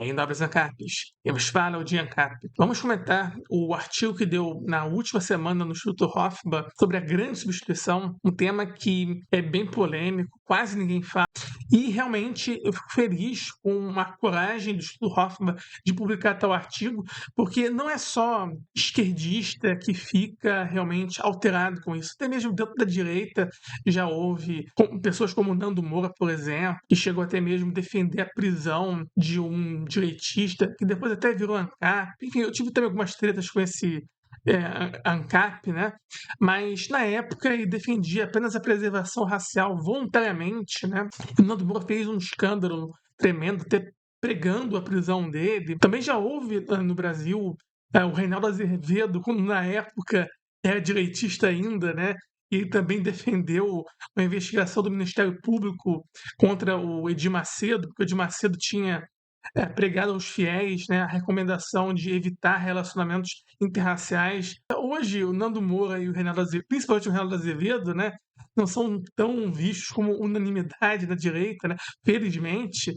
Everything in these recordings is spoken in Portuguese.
Em Nobres ANCAPs, quem fala é o de ANCAP. Vamos comentar o artigo que deu na última semana no Instituto Hoffman sobre a grande substituição, um tema que é bem polêmico, quase ninguém fala. E realmente eu fico feliz com a coragem do Instituto Hoffman de publicar tal artigo, porque não é só esquerdista que fica realmente alterado com isso. Até mesmo dentro da direita já houve pessoas como Nando Moura, por exemplo, que chegou até mesmo a defender a prisão de um direitista, que depois até virou ANCAP. Enfim, eu tive também algumas tretas com esse ANCAP, né? Mas na época ele defendia apenas a preservação racial voluntariamente, né? E o Nando Moura fez um escândalo tremendo, até pregando a prisão dele. Também já houve no Brasil o Reinaldo Azevedo, quando na época era direitista ainda, né? E ele também defendeu uma investigação do Ministério Público contra o Edir Macedo, porque o Edir Macedo tinha pregado aos fiéis, né, a recomendação de evitar relacionamentos interraciais. Hoje, o Nando Moura e o Reinaldo Azevedo, principalmente o Reinaldo Azevedo, né, não são tão vistos como unanimidade da direita, né, felizmente.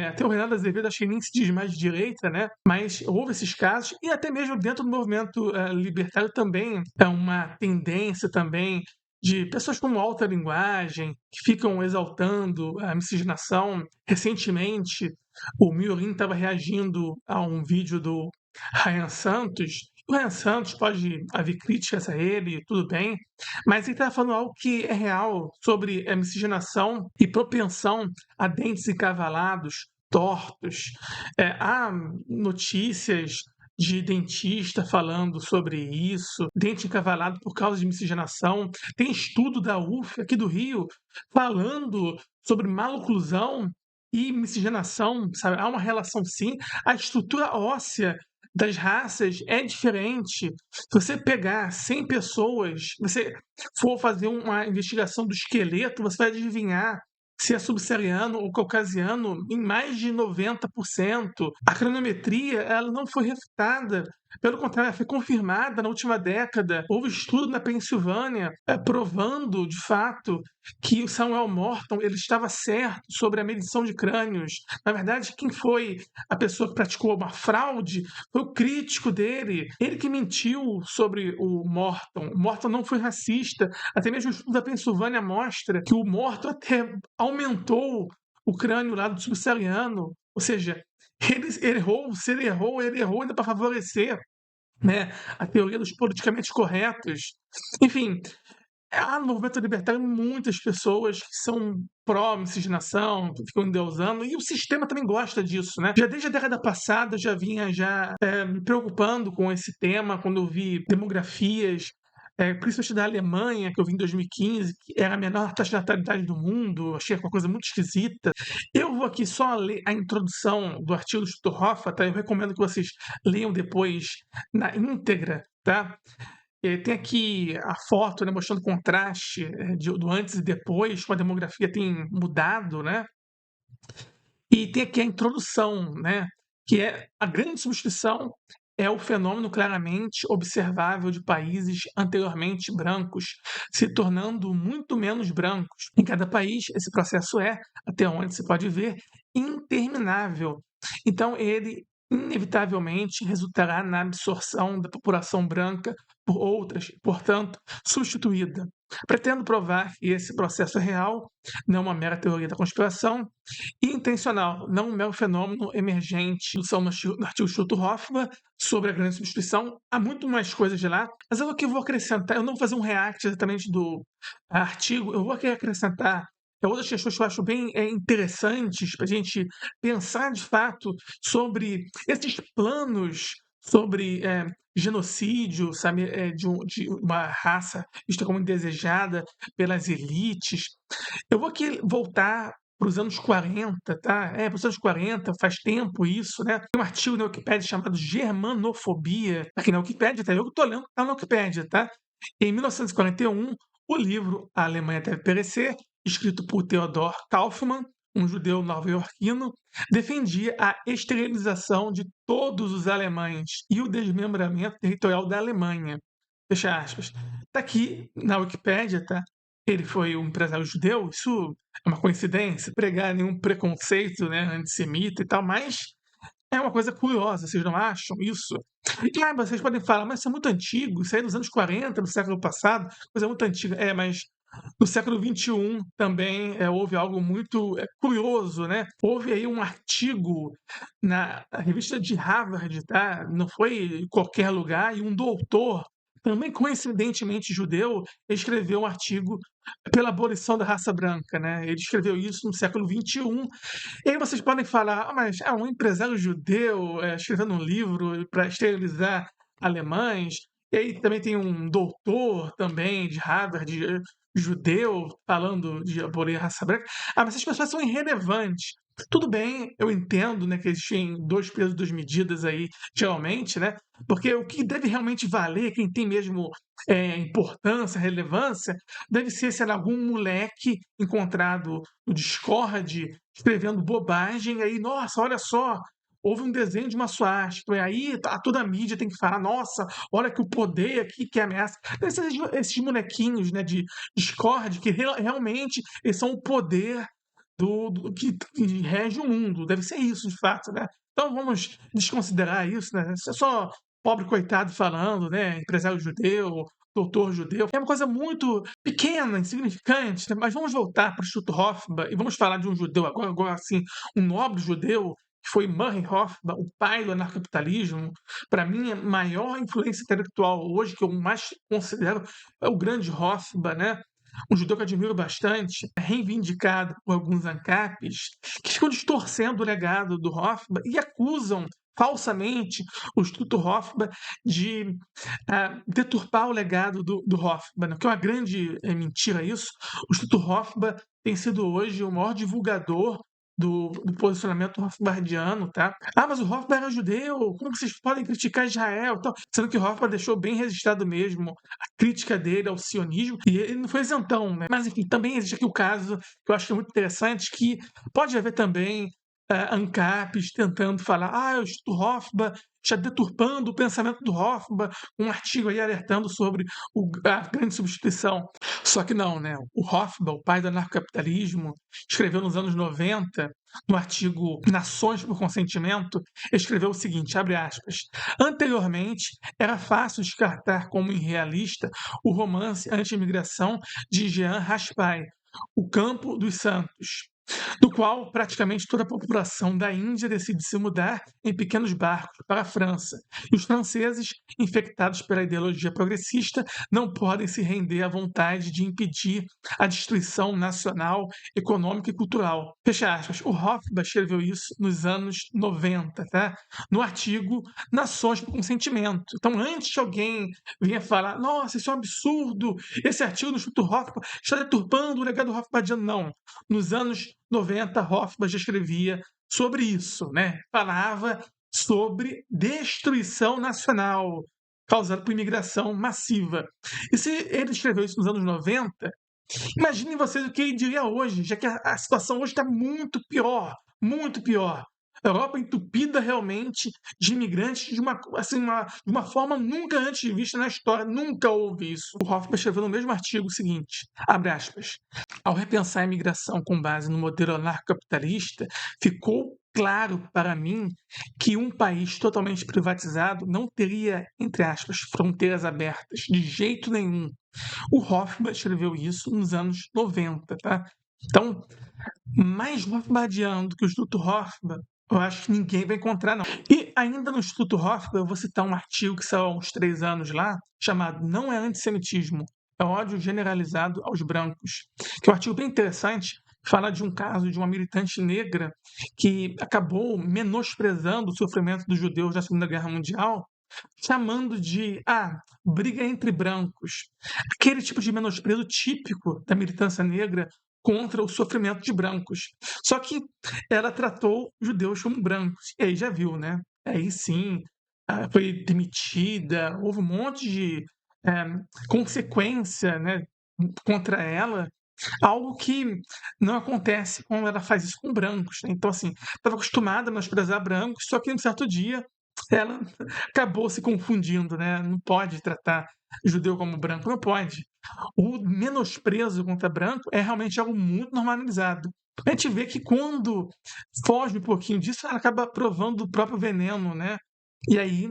Até o Reinaldo Azevedo acho que nem se diz mais de direita, né? Mas houve esses casos, e até mesmo dentro do movimento libertário também é uma tendência também de pessoas como alta linguagem, que ficam exaltando a miscigenação. Recentemente, o Miorin estava reagindo a um vídeo do Ryan Santos. O Ryan Santos pode haver críticas a ele, tudo bem, mas ele está falando algo que é real sobre a miscigenação e propensão a dentes encavalados, tortos. Há notícias de dentista falando sobre isso, dente encavalado por causa de miscigenação. Tem estudo da UF aqui do Rio falando sobre maloclusão e miscigenação, sabe? Há uma relação sim. A estrutura óssea das raças é diferente. Se você pegar 100 pessoas, você for fazer uma investigação do esqueleto, você vai adivinhar se é subsaariano ou caucasiano em mais de 90%. A cronometria ela não foi refutada. Pelo contrário, ela foi confirmada na última década. Houve estudo na Pensilvânia provando, de fato, que o Samuel Morton ele estava certo sobre a medição de crânios. Na verdade, quem foi a pessoa que praticou uma fraude foi o crítico dele. Ele que mentiu sobre o Morton. O Morton não foi racista. Até mesmo o estudo da Pensilvânia mostra que o Morton até aumentou o crânio lá do subsaariano. Ou seja, ele errou, se ele errou ainda para favorecer, né, a teoria dos politicamente corretos. Enfim, há no movimento libertário muitas pessoas que são pró-miscigenação, que ficam endeusando, e o sistema também gosta disso, né? Já desde a década passada eu já vinha me preocupando com esse tema, quando eu vi demografias, principalmente da Alemanha, que eu vi em 2015, que era a menor taxa de natalidade do mundo, achei uma coisa muito esquisita. Eu vou aqui só ler a introdução do artigo do Instituto Hoffa, tá? Eu recomendo que vocês leiam depois na íntegra, tá? Tem aqui a foto, né, mostrando o contraste do antes e depois, como a demografia tem mudado, né? E tem aqui a introdução, né, que é a grande substituição é o fenômeno claramente observável de países anteriormente brancos se tornando muito menos brancos. Em cada país, esse processo é, até onde se pode ver, interminável. Então, ele inevitavelmente resultará na absorção da população branca por outras, portanto, substituída. Pretendo provar que esse processo é real, não uma mera teoria da conspiração, e intencional, não um mero fenômeno emergente. São no artigo Instituto Hoffman sobre a grande substituição. Há muito mais coisas de lá, mas eu aqui vou acrescentar, eu não vou fazer um react exatamente do artigo, eu vou aqui acrescentar outras questões que eu acho bem interessantes para a gente pensar de fato sobre esses planos sobre genocídio, sabe, de uma raça vista como indesejada pelas elites. Eu vou aqui voltar para os anos 40, tá? Para os anos 40, faz tempo isso, né? Tem um artigo na Wikipédia chamado Germanofobia, aqui na Wikipédia, tá? Eu que estou lendo, tá na Wikipédia, tá? Em 1941, o livro A Alemanha Deve Perecer, escrito por Theodor Kaufmann, um judeu nova-iorquino, defendia a esterilização de todos os alemães e o desmembramento territorial da Alemanha. Fecha aspas. Está aqui na Wikipédia, tá? Ele foi um empresário judeu, isso é uma coincidência, pregar nenhum preconceito, né, antissemita e tal, mas É uma coisa curiosa, vocês não acham isso? E aí vocês podem falar: "Mas isso é muito antigo, isso aí é dos anos 40 do século passado, coisa muito antiga". É, mas no século XXI também, houve algo muito, curioso, né. Houve aí um artigo na revista de Harvard, tá, não foi em qualquer lugar, e um doutor, também coincidentemente judeu, escreveu um artigo pela abolição da raça branca, né. Ele escreveu isso no século XXI. E aí vocês podem falar: "Ah, mas um empresário judeu, escrevendo um livro para esterilizar alemães". E aí também tem um doutor também de Harvard, judeu, falando de abolir a raça branca. Ah, mas essas pessoas são irrelevantes. Tudo bem, eu entendo, né, que existem 2 pesos, 2 medidas aí, geralmente, né, porque o que deve realmente valer, quem tem mesmo, importância, relevância, deve ser, sei lá, algum moleque encontrado no Discord escrevendo bobagem, aí, nossa, olha só, houve um desenho de uma suástica, e aí toda a mídia tem que falar, nossa, olha que o poder aqui que ameaça. Esses molequinhos, né, de Discord, que realmente eles são o poder que rege o mundo, deve ser isso de fato, né? Então vamos desconsiderar isso, né? Isso é só pobre coitado falando, né? Empresário judeu, doutor judeu. É uma coisa muito pequena, insignificante, né? Mas vamos voltar para o Instituto Hofbauer e vamos falar de um judeu agora assim, um nobre judeu, que foi Murray Hofbauer, o pai do anarcapitalismo. Para mim, a maior influência intelectual hoje, que eu mais considero, é o grande Hofbauer, né? Um judeu que eu admiro bastante, reivindicado por alguns ANCAPs, que ficam distorcendo o legado do Hofbauer e acusam falsamente o Instituto Hofbauer de deturpar o legado do Hofbauer, né, que é uma grande mentira isso. O Instituto Hofbauer tem sido hoje o maior divulgador do posicionamento hofbardiano, tá? Ah, mas o Hofbauer era judeu, como vocês podem criticar Israel? Tal? Sendo que o Hofbauer deixou bem registrado mesmo a crítica dele ao sionismo, e ele não foi isentão, né? Mas enfim, também existe aqui o caso que eu acho muito interessante, que pode haver também ANCAPs tentando falar, o Instituto Hofbauer está deturpando o pensamento do Hofbauer, um artigo aí alertando sobre a grande substituição. Só que não, né? O Hofbauer, o pai do anarcocapitalismo, escreveu nos anos 90, no artigo Nações por Consentimento, escreveu o seguinte, abre aspas, anteriormente era fácil descartar como irrealista o romance anti-imigração de Jean Raspail, O Campo dos Santos, do qual praticamente toda a população da Índia decide se mudar em pequenos barcos para a França. E os franceses, infectados pela ideologia progressista, não podem se render à vontade de impedir a destruição nacional, econômica e cultural. Fecha aspas. O Hofbauer escreveu isso nos anos 90, tá? No artigo Nações por Consentimento. Então, antes que alguém venha falar, nossa, isso é um absurdo, esse artigo do Instituto Hofbauer está deturpando o legado hofbardiano. Não. Nos anos 90, Hofbauer já escrevia sobre isso, né? Falava sobre destruição nacional causada por imigração massiva. E se ele escreveu isso nos anos 90, imaginem vocês o que ele diria hoje, já que a situação hoje está muito pior, muito pior. A Europa entupida realmente de imigrantes de uma forma nunca antes vista na história, nunca houve isso. O Hofbauer escreveu no mesmo artigo o seguinte, abre aspas, ao repensar a imigração com base no modelo anarcocapitalista, ficou claro para mim que um país totalmente privatizado não teria, entre aspas, fronteiras abertas, de jeito nenhum. O Hofbauer escreveu isso nos anos 90, tá? Então, mais Hofbardiano do que o Instituto Hofbauer, eu acho que ninguém vai encontrar, não. E ainda no Instituto Hofbauer, eu vou citar um artigo que saiu há uns 3 anos lá, chamado Não é Antissemitismo, é ódio generalizado aos brancos, que é um artigo bem interessante, fala de um caso de uma militante negra que acabou menosprezando o sofrimento dos judeus na Segunda Guerra Mundial, chamando de briga entre brancos. Aquele tipo de menosprezo típico da militância negra contra o sofrimento de brancos. Só que ela tratou judeus como brancos. E aí já viu, né? Aí sim, foi demitida, houve um monte de consequência, né, contra ela, algo que não acontece quando ela faz isso com brancos, né? Então, assim, estava acostumada a menosprezar brancos, só que um certo dia ela acabou se confundindo, né? Não pode tratar judeu como branco, não pode. O menosprezo contra branco é realmente algo muito normalizado. A gente vê que quando foge um pouquinho disso, ela acaba provando o próprio veneno, né? E aí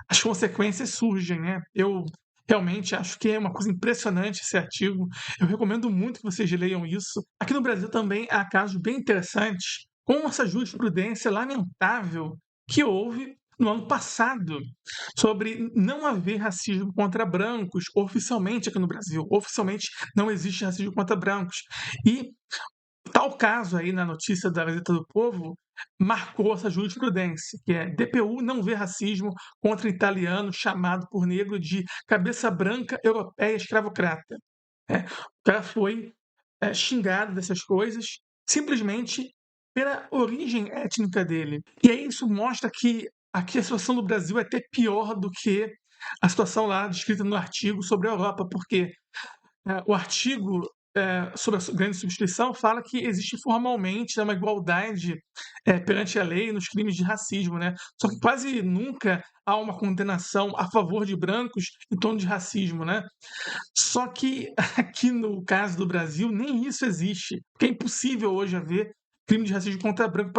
as consequências surgem, né? Eu realmente acho que é uma coisa impressionante esse artigo. Eu recomendo muito que vocês leiam isso. Aqui no Brasil também há casos bem interessantes com essa jurisprudência lamentável que houve no ano passado sobre não haver racismo contra brancos oficialmente aqui no Brasil. Oficialmente não existe racismo contra brancos. E tal caso aí na notícia da Gazeta do Povo marcou essa jurisprudência, que é DPU não vê racismo contra italiano chamado por negro de cabeça branca europeia escravocrata. O cara foi xingado dessas coisas simplesmente pela origem étnica dele. E aí isso mostra que aqui a situação do Brasil é até pior do que a situação lá descrita no artigo sobre a Europa, porque o artigo sobre a grande substituição fala que existe formalmente, né, uma igualdade perante a lei nos crimes de racismo, né? Só que quase nunca há uma condenação a favor de brancos em torno de racismo, né? Só que aqui no caso do Brasil nem isso existe, porque é impossível hoje haver crime de racismo contra branco.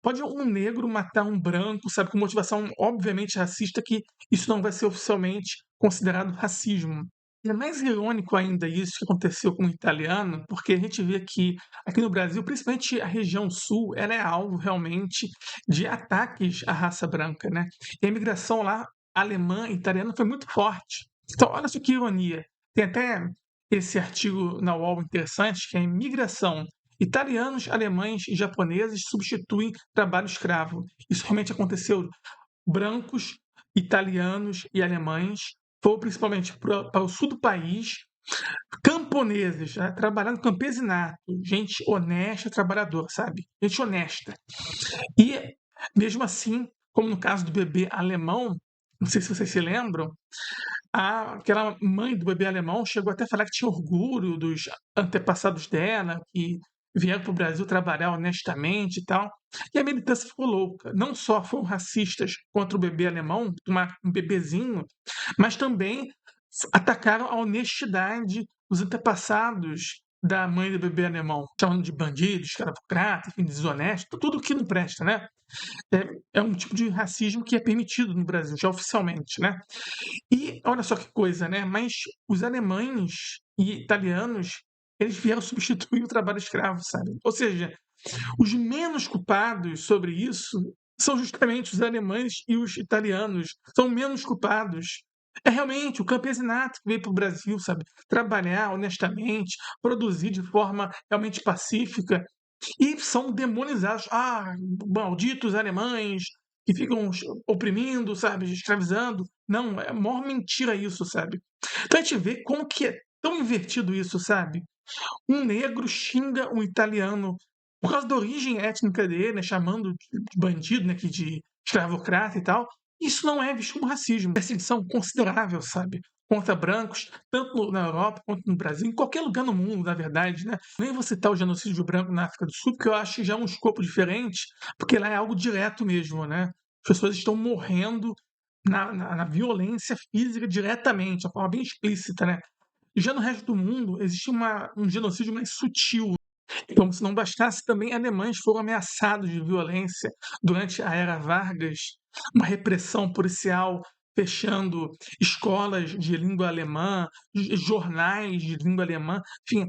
Pode um negro matar um branco, sabe, com motivação obviamente racista, que isso não vai ser oficialmente considerado racismo. E é mais irônico ainda isso que aconteceu com o italiano, porque a gente vê que aqui no Brasil, principalmente a região sul, ela é alvo realmente de ataques à raça branca, né? E a imigração lá alemã e italiana foi muito forte. Então, olha só que ironia. Tem até esse artigo na UOL interessante, que é a imigração. Italianos, alemães e japoneses substituem trabalho escravo. Isso realmente aconteceu. Brancos, italianos e alemães foram principalmente para o sul do país, camponeses, né, trabalhando campesinato, gente honesta, trabalhadora, sabe? Gente honesta. E, mesmo assim, como no caso do bebê alemão, não sei se vocês se lembram, aquela mãe do bebê alemão chegou até a falar que tinha orgulho dos antepassados dela, que vieram para o Brasil trabalhar honestamente e tal. E a militância ficou louca. Não só foram racistas contra o bebê alemão, um bebezinho, mas também atacaram a honestidade dos antepassados da mãe do bebê alemão, chamando de bandido, escravocrata, enfim, desonesto, tudo que não presta, né? É um tipo de racismo que é permitido no Brasil, já oficialmente, né? E olha só que coisa, né? Mas os alemães e italianos, eles vieram substituir o trabalho escravo, sabe? Ou seja, os menos culpados sobre isso são justamente os alemães e os italianos. São menos culpados. É realmente o campesinato que veio para o Brasil, sabe? Trabalhar honestamente, produzir de forma realmente pacífica. E são demonizados. Ah, malditos alemães que ficam oprimindo, sabe? Escravizando. Não, é a maior mentira isso, sabe? Então a gente vê como que é tão invertido isso, sabe? Um negro xinga um italiano por causa da origem étnica dele, né, chamando de bandido, né, de escravocrata e tal. Isso não é visto como racismo. É perseguição considerável, sabe? Contra brancos, tanto na Europa quanto no Brasil, em qualquer lugar no mundo, na verdade, né? Nem vou citar o genocídio branco na África do Sul, porque eu acho que já é um escopo diferente, porque lá é algo direto mesmo, né? As pessoas estão morrendo na violência física diretamente, de forma bem explícita, né? Já no resto do mundo, existe um genocídio mais sutil. Como se não bastasse, também alemães foram ameaçados de violência durante a era Vargas, uma repressão policial fechando escolas de língua alemã, jornais de língua alemã. Enfim,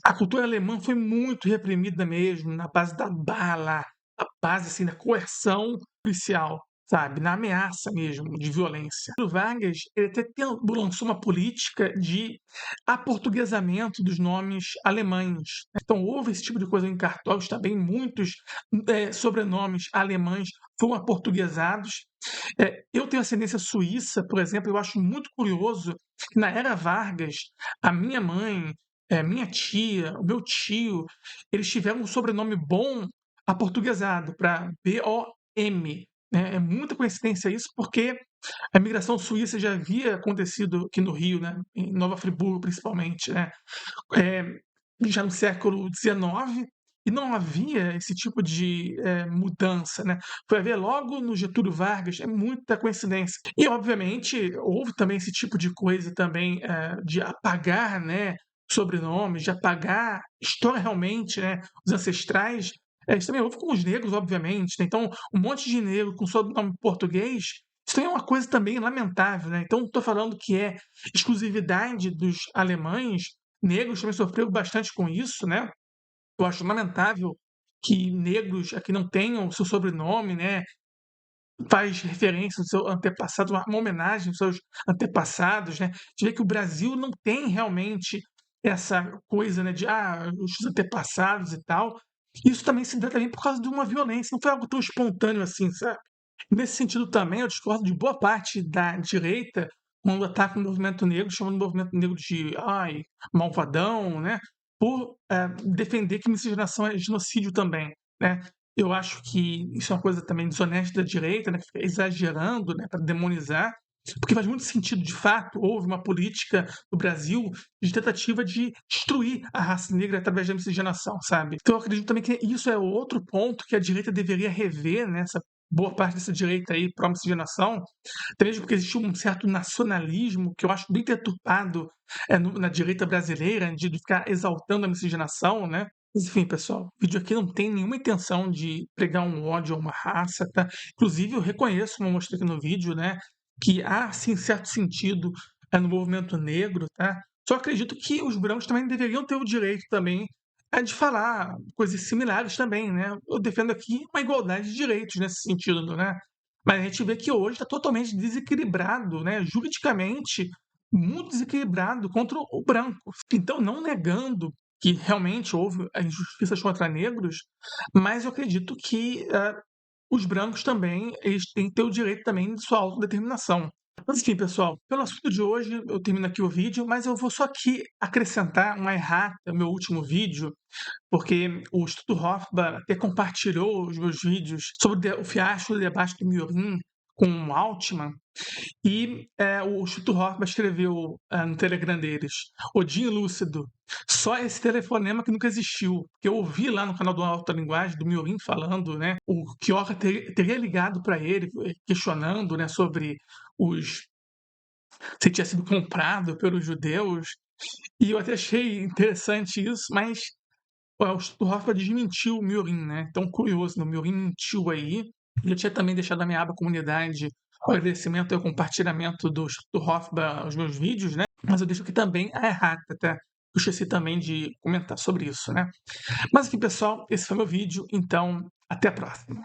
a cultura alemã foi muito reprimida mesmo, na base da bala, a base assim, da coerção policial, sabe? Na ameaça mesmo de violência. O Vargas ele até lançou uma política de aportuguesamento dos nomes alemães. Então houve esse tipo de coisa em cartórios também, muitos sobrenomes alemães foram aportuguesados. Eu tenho ascendência suíça, por exemplo, eu acho muito curioso que na era Vargas, a minha mãe, minha tia, o meu tio, eles tiveram um sobrenome bom aportuguesado para BOM. Né? É muita coincidência isso, porque a imigração suíça já havia acontecido aqui no Rio, né? Em Nova Friburgo, principalmente, né? É, já no século XIX, e não havia esse tipo de mudança, né? Foi haver logo no Getúlio Vargas, é muita coincidência. E, obviamente, houve também esse tipo de coisa também de apagar, né? sobrenomes, de apagar historicamente, né, os ancestrais. Isso também houve com os negros, obviamente, né? Então, um monte de negro com sobrenome português, isso também é uma coisa também lamentável, né? Então, estou falando que é exclusividade dos alemães, negros também sofreram bastante com isso, né? Eu acho lamentável que negros aqui não tenham o seu sobrenome, né? Faz referência ao seu antepassado, uma homenagem aos seus antepassados, né? De ver que o Brasil não tem realmente essa coisa, né, de os antepassados e tal. Isso também se dá também por causa de uma violência, não foi algo tão espontâneo assim, sabe? Nesse sentido também, eu discordo de boa parte da direita quando ataca o movimento negro, chamando o movimento negro de malvadão, né? Por defender que miscigenação é genocídio também, né? Eu acho que isso é uma coisa também desonesta da direita, né? Que fica exagerando, né? Para demonizar, porque faz muito sentido, de fato, houve uma política no Brasil de tentativa de destruir a raça negra através da miscigenação, sabe? Então eu acredito também que isso é outro ponto que a direita deveria rever, né? Boa parte dessa direita aí pró-miscigenação, até mesmo porque existe um certo nacionalismo que eu acho bem deturpado na direita brasileira, de ficar exaltando a miscigenação, né? Mas enfim, pessoal, o vídeo aqui não tem nenhuma intenção de pregar um ódio a uma raça, tá? Inclusive, eu reconheço, como eu mostrei aqui no vídeo, né, que há, sim, certo sentido no movimento negro, tá? Só acredito que os brancos também deveriam ter o direito também de falar coisas similares também, né? Eu defendo aqui uma igualdade de direitos nesse sentido, né? Mas a gente vê que hoje está totalmente desequilibrado, né? Juridicamente, muito desequilibrado contra o branco. Então, não negando que realmente houve injustiças contra negros, mas eu acredito que os brancos também eles têm que ter o direito também de sua autodeterminação. Mas enfim, pessoal, pelo assunto de hoje, eu termino aqui o vídeo, mas eu vou só aqui acrescentar uma errata no meu último vídeo, porque o Instituto Hofbra até compartilhou os meus vídeos sobre o fiasco do debate do Miorin com o Altman, e o Instituto Hofbra escreveu no Telegram deles: Odin Lúcido, só esse telefonema que nunca existiu. Que eu ouvi lá no canal do Alta Linguagem, do Miorin, falando, né? O Kioka teria ligado para ele, questionando, né, sobre os se tinha sido comprado pelos judeus. E eu até achei interessante isso, mas o Rafa desmentiu o Miorin, né? Então, curioso, né? O Miorin mentiu aí. Eu tinha também deixado na minha aba comunidade o agradecimento e o compartilhamento do Hofba aos meus vídeos, né? Mas eu deixo aqui também a errata, tá? Eu esqueci também de comentar sobre isso, né? Mas enfim, pessoal, esse foi meu vídeo, então até a próxima.